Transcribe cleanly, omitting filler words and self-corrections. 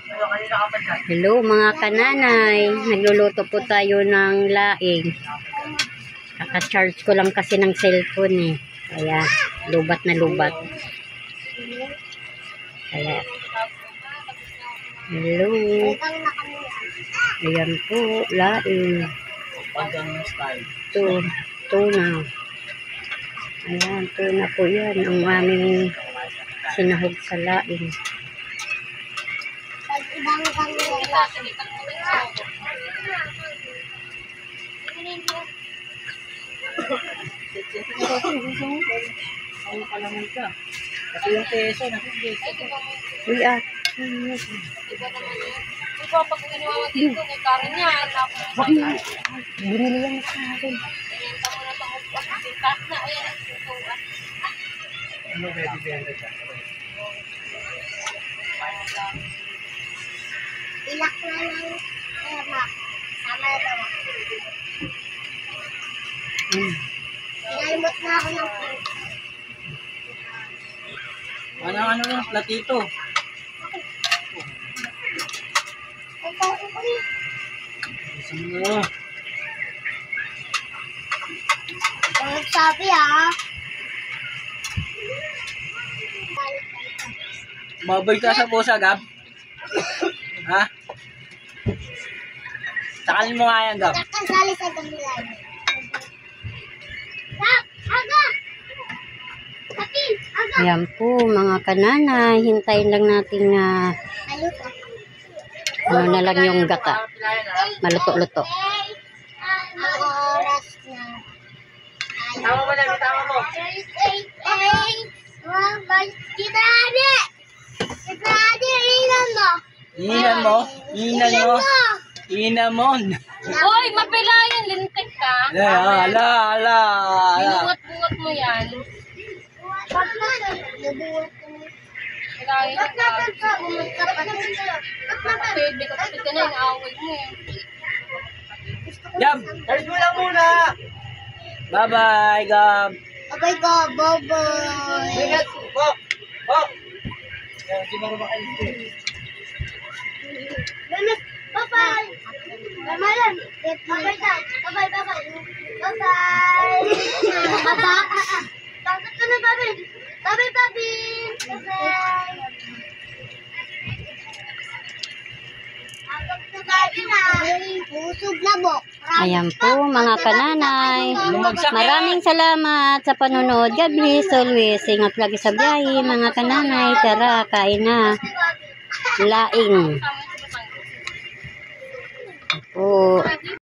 Hello mga kananay, nagluluto po tayo ng laing. Kaka-charge ko lang kasi ng cellphone eh. Kaya lubat na lubat. Kaya hello. Ayan po, laing. Tuna. Ayan, tuna po yan. Ang aming sinahog sa laing. Kasi yung peso, Uy, Ikaw, pag ginawa dito, may karin yan. wag na. Binili yan sa akin. Pinenta mo na itong upas na. Ayan, ang susuan. ano pwede benta dyan? Ilak na lang. Sama na daw. Pinalimot na ako ng food. Ano yung platito? Isang mo. Ang sabi Baboy ka sa pusa, Gab? Ha? Sakalin mo nga yan, Gab. Nakasali sa gamulan. Gab! Aga! Kapil! Aga! Ayan po mga kananay, hintayin lang natin na Aluto. ano na lang yung gata. Maluto-luto. Ang oras na. Tama mo lang, tama mo. Kita ade! Kita ade! Inan mo! Inan mo? Inan mo? Inan mo? Hoy, mapila yan. Lintik ka. Ala. Bungat-bungat mo yan. Pag na, nabuhat ko na. Kailangan yung Kapatid ka, kapatid. Kapatid ka na, inaaway mo eh. Gab, charge mo lang muna. Bye-bye, Gab. Abay ko, boboy. Ingat. Bok. Hindi mo ba kayo? Bye-bye. Bye-bye. Bye-bye daw. Bye-bye. Bye-bye. Takot ka na, babi. Bye-bye, babi. Bye-bye. Takot na, babi na. Pusog na, Bok. Ayan po mga kananay. Maraming salamat sa panonood. God bless always. Ingat lagi sa biyahe mga kananay. Tara, kain na. Laing. Po.